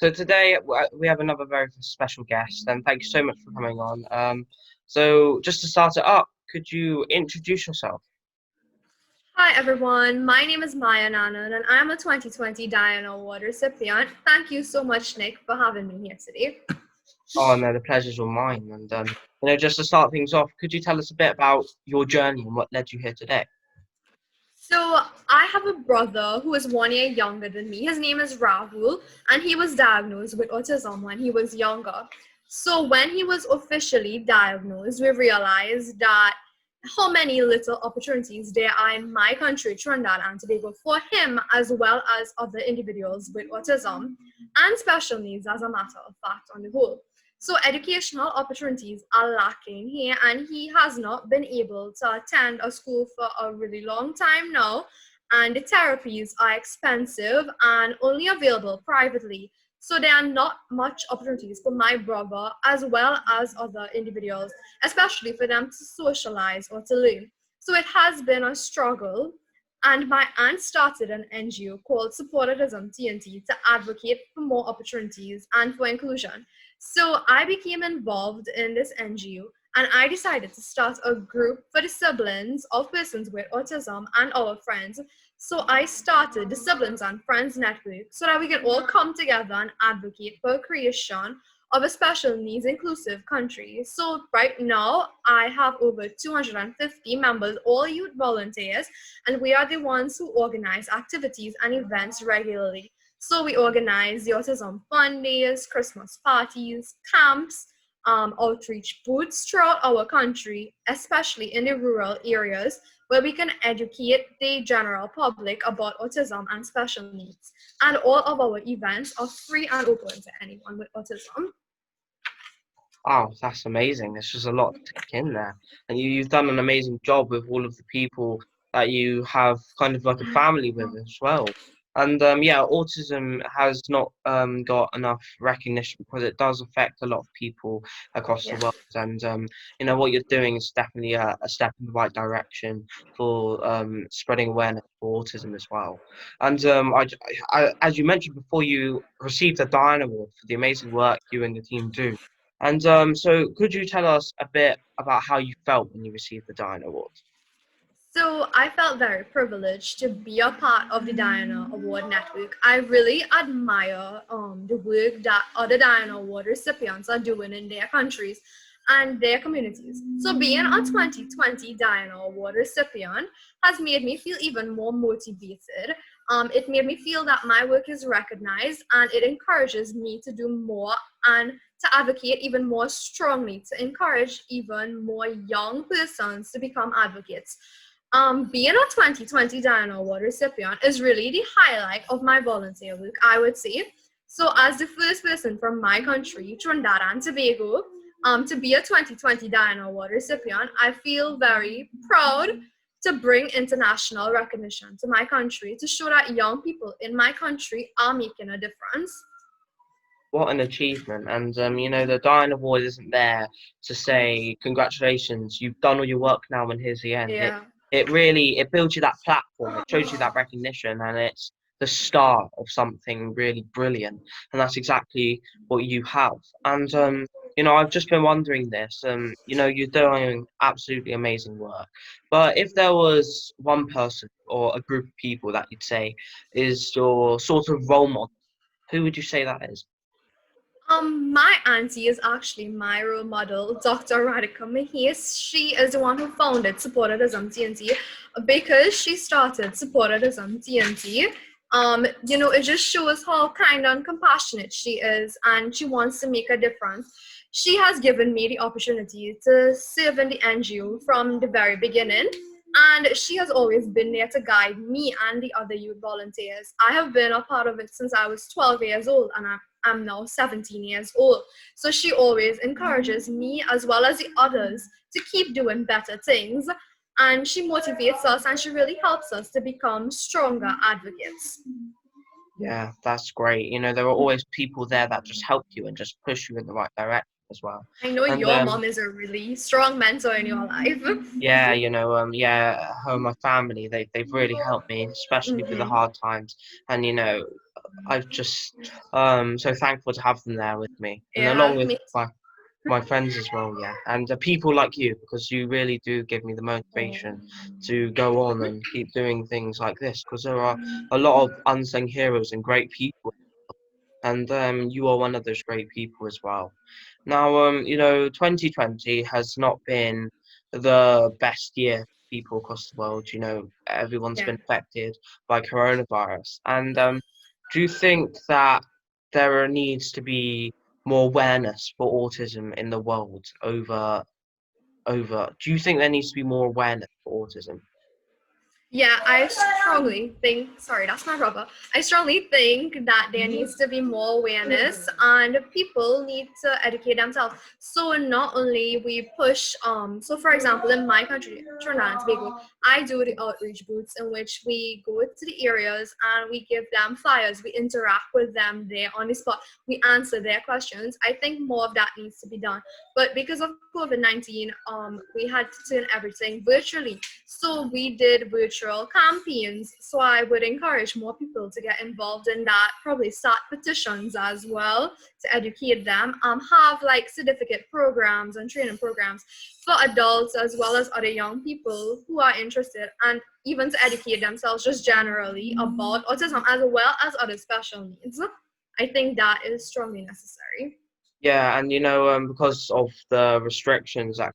So today we have another very special guest, and thank you so much for coming on. So just to start it up, could you introduce yourself? Hi everyone, my name is Maya Nanan and I'm a 2020 Diana Award recipient. Thank you so much, Nick, for having me here today. Oh no, the pleasure's all mine. And just to start things off, could you tell us a bit about your journey and what led you here today? So, I have a brother who is 1 year younger than me. His name is Rahul, and he was diagnosed with autism when he was younger. So, when he was officially diagnosed, we realized that how many little opportunities there are in my country, Trinidad and Tobago, for him as well as other individuals with autism and special needs, as a matter of fact, on the whole. So educational opportunities are lacking here, and he has not been able to attend a school for a really long time now. And the therapies are expensive and only available privately. So there are not much opportunities for my brother as well as other individuals, especially for them to socialize or to learn. So it has been a struggle. And my aunt started an NGO called Support Autism TNT to advocate for more opportunities and for inclusion. So I became involved in this NGO and I decided to start a group for the siblings of persons with autism and our friends. So I started the Siblings and Friends Network so that we can all come together and advocate for creation of a special needs inclusive country. So right now I have over 250 members, all youth volunteers, and we are the ones who organize activities and events regularly. So we organize the Autism Fun Days, Christmas parties, camps, outreach booths throughout our country, especially in the rural areas, where we can educate the general public about autism and special needs. And all of our events are free and open to anyone with autism. Oh, that's amazing. There's just a lot to take in there. And you've done an amazing job with all of the people that you have kind of like a family with as well. And yeah, autism has not got enough recognition because it does affect a lot of people across the Yeah. world. And what you're doing is definitely a step in the right direction for spreading awareness for autism as well. And as you mentioned before, you received a Diana Award for the amazing work you and the team do. And so could you tell us a bit about how you felt when you received the Diana Award? So I felt very privileged to be a part of the Diana Award Network. I really admire the work that other Diana Award recipients are doing in their countries and their communities. So being a 2020 Diana Award recipient has made me feel even more motivated. It made me feel that my work is recognized and it encourages me to do more and to advocate even more strongly, to encourage even more young persons to become advocates. Being a 2020 Diana Award recipient is really the highlight of my volunteer work, I would say. So, as the first person from my country, Trinidad and Tobago, to be a 2020 Diana Award recipient, I feel very proud to bring international recognition to my country to show that young people in my country are making a difference. What an achievement. And the Diana Award isn't there to say congratulations, you've done all your work now and here's the end. Yeah. It really it builds you that platform, it shows you that recognition, and it's the start of something really brilliant. And that's exactly what you have. And I've just been wondering this, you're doing absolutely amazing work. But if there was one person or a group of people that you'd say is your sort of role model, who would you say that is? My auntie is actually my role model, Dr. Radhika Mahis. She is the one who founded Supporterism TNT because she started Supporterism TNT. It just shows how kind and compassionate she is, and she wants to make a difference. She has given me the opportunity to serve in the NGO from the very beginning, and she has always been there to guide me and the other youth volunteers. I have been a part of it since I was 12 years old, and I'm now 17 years old. So she always encourages me as well as the others to keep doing better things. And she motivates us and she really helps us to become stronger advocates. Yeah, that's great. There are always people there that just help you and just push you in the right direction as well. I know And your mom is a really strong mentor in your life. yeah, her and my family, they've really helped me, especially through the Hmm. hard times. And I've just so thankful to have them there with me, and along Yeah, with me. my friends as well, yeah, and people like you, because you really do give me the motivation to go on and keep doing things like this, because there are a lot of unsung heroes and great people, and you are one of those great people as well. Now, 2020 has not been the best year for people across the world. Everyone's Yeah. been affected by coronavirus, and do you think that needs to be more awareness for autism in the world over? Do you think there needs to be more awareness for autism? Yeah, I strongly think, sorry, that's my brother. I strongly think that there needs to be more awareness and people need to educate themselves. So not only we push, so for example, in my country, Trinidad and Tobago, I do the outreach booths in which we go to the areas and we give them flyers. We interact with them there on the spot. We answer their questions. I think more of that needs to be done. But because of COVID-19, we had to turn everything virtually. So we did virtual campaigns. So I would encourage more people to get involved in that. Probably start petitions as well to educate them. Have like certificate programs and training programs for adults as well as other young people who are interested, and even to educate themselves just generally about autism as well as other special needs. I think that is strongly necessary. Yeah, and because of the restrictions that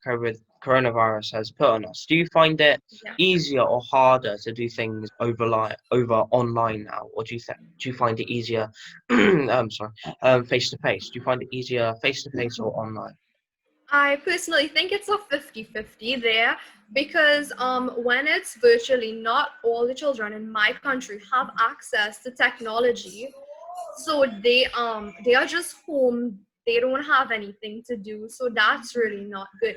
coronavirus has put on us, do you find it Yeah. easier or harder to do things over online now, or do you find it easier, sorry, face to face? Do you find it easier face to face or online? I personally think it's a 50-50 there because when it's virtually, not all the children in my country have access to technology, so they are just home. They don't have anything to do, so that's really not good.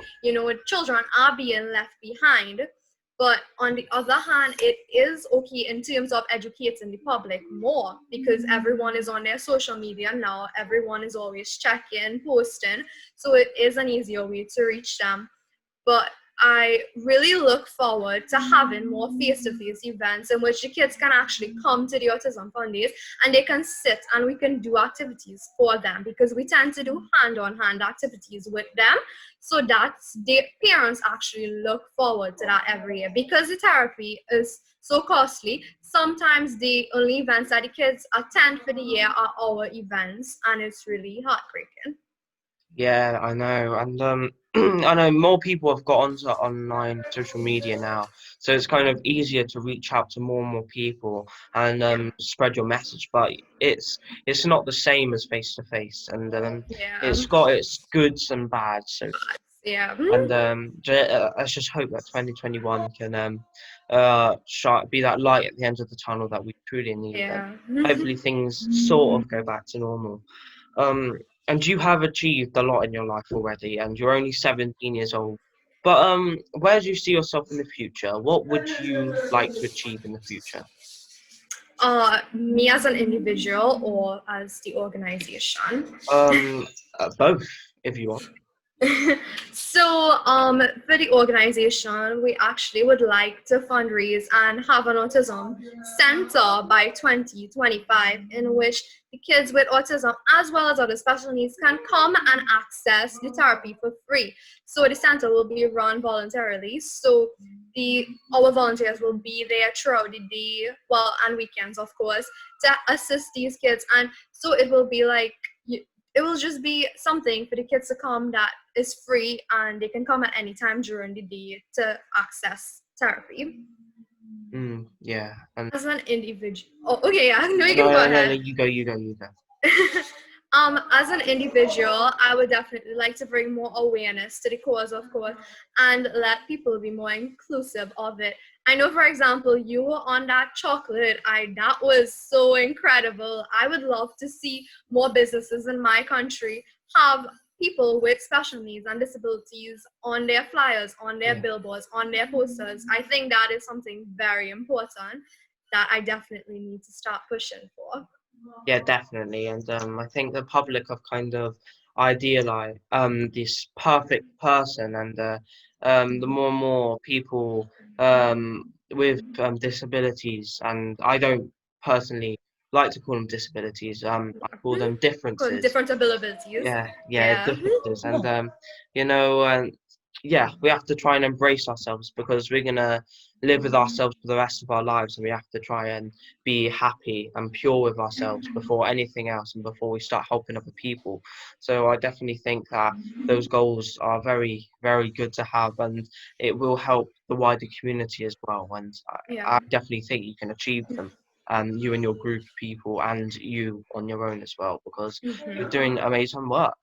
Children are being left behind. But on the other hand, it is okay in terms of educating the public more because everyone is on their social media now. Everyone is always checking, posting, so it is an easier way to reach them. But I really look forward to having more face-to-face events in which the kids can actually come to the Autism Fund days and they can sit and we can do activities for them because we tend to do hand-on-hand activities with them. So that's the parents actually look forward to that every year because the therapy is so costly. Sometimes the only events that the kids attend for the year are our events, and it's really heartbreaking. Yeah, I know, and I know more people have got onto online social media now, so it's kind of easier to reach out to more and more people and Yeah. spread your message. But it's not the same as face to face, and Yeah. it's got its goods and bads. So, Yeah. and let's just hope that 2021 can be that light at the end of the tunnel that we truly need, and Yeah. hopefully things sort of go back to normal. Um, and you have achieved a lot in your life already, and you're only 17 years old. But where do you see yourself in the future? What would you like to achieve in the future? Me as an individual or as the organization? Um, both, if you want. So, for the organization, we actually would like to fundraise and have an autism center by 2025, in which the kids with autism as well as other special needs can come and access the therapy for free. So the center will be run voluntarily. So the our volunteers will be there throughout the day, well, and weekends, of course, to assist these kids. And so it will be like it will just be something for the kids to come that is free and they can come at any time during the day to access therapy. Yeah, and As an individual, oh, okay, yeah, no, you can no, go no, no, no, ahead. you go. As an individual, I would definitely like to bring more awareness to the cause, of course, and let people be more inclusive of it. I know, for example, you were on that chocolate. That was so incredible. I would love to see more businesses in my country have people with special needs and disabilities on their flyers, on their Yeah. billboards, on their posters. I think that is something very important that I definitely need to start pushing for. Yeah, definitely. And I think the public have kind of idealized this perfect person, and the more and more people with disabilities, and I don't personally like to call them disabilities. I call them Called differences. different abilities. Yeah, yeah, Yeah. differences, and you know, yeah, we have to try and embrace ourselves because we're gonna live with ourselves for the rest of our lives, and we have to try and be happy and pure with ourselves before anything else, and before we start helping other people. So I definitely think that those goals are very, very good to have, and it will help the wider community as well. And Yeah. I definitely think you can achieve them. You and your group of people, and you on your own as well, because you're Hmm. doing amazing work.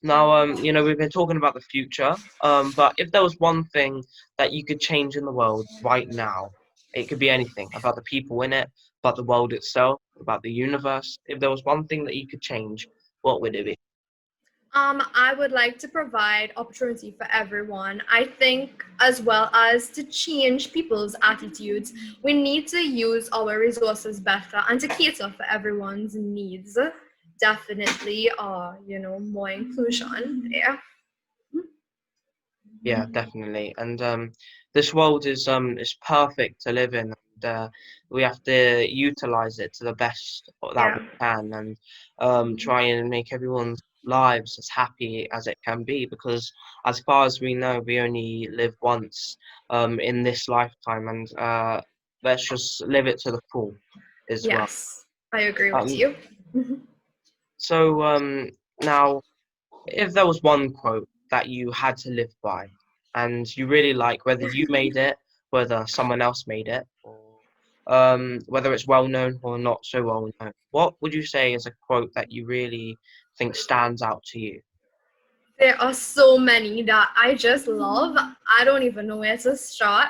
Now, you know, we've been talking about the future, but if there was one thing that you could change in the world right now, it could be anything about the people in it, about the world itself, about the universe. If there was one thing that you could change, what would it be? I would like to provide opportunity for everyone. I think as well as to change people's attitudes, we need to use our resources better and to cater for everyone's needs. Definitely, more inclusion there. Yeah, definitely. And this world is perfect to live in, and we have to utilize it to the best that we Yeah, can, and try and make everyone's lives as happy as it can be. Because as far as we know, we only live once in this lifetime, and let's just live it to the full as well. yes, I agree with Um, you. so now, if there was one quote that you had to live by and you really like, whether you made it, whether someone else made it, or whether it's well known or not so well known, what would you say is a quote that you really think stands out to you? There are so many that I just love. I don't even know where to start.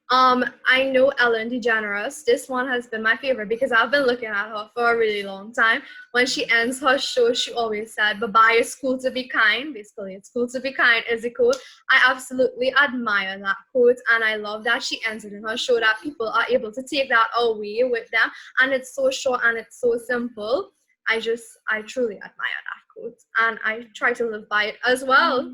I know Ellen DeGeneres. This one has been my favorite because I've been looking at her for a really long time. When she ends her show, she always said, "Bye-bye, it's cool to be kind." Basically, it's cool to be kind is a quote. I absolutely admire that quote, and I love that she ends it in her show that people are able to take that away with them. And it's so short and it's so simple. I truly admire that quote, and I try to live by it as well.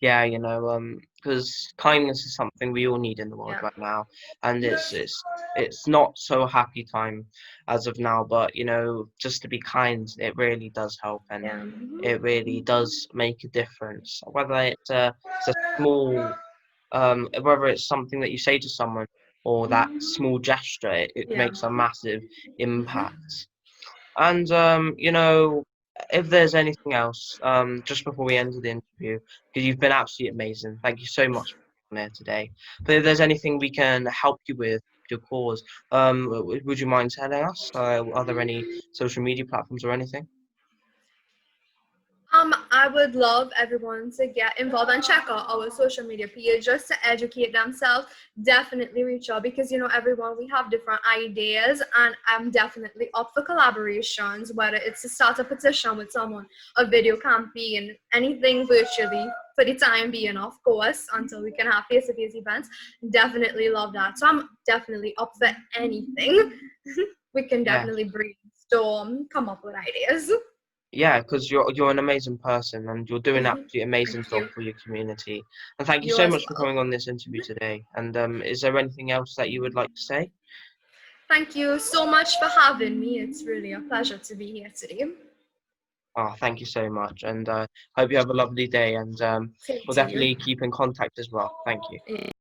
Yeah, you know, because kindness is something we all need in the world Yeah, right now, and it's not so happy time as of now, but you know, just to be kind, it really does help, and yeah, it really does make a difference. It's a small, whether it's something that you say to someone or that small gesture, it yeah. makes a massive impact. And you know, if there's anything else, just before we end the interview, because you've been absolutely amazing. Thank you so much for being here today. But if there's anything we can help you with your cause, would you mind telling us? Are there any social media platforms or anything? I would love everyone to get involved and check out our social media page just to educate themselves. Definitely reach out because everyone we have different ideas, and I'm definitely up for collaborations. Whether it's to start a petition with someone, a video campaign, anything virtually for the time being, of course, until we can have face-to-face events. Definitely love that. So I'm definitely up for anything. We can Yeah. definitely brainstorm, come up with ideas. Yeah, because you're an amazing person and you're doing an absolutely amazing Thank job you. for your community. And thank you You so as much for well. coming on this interview today. And is there anything else that you would like to say? Thank you so much for having me. It's really a pleasure to be here today. Oh, thank you so much. And hope you have a lovely day. And Same we'll to you. definitely keep in contact as well. Thank you. Yeah.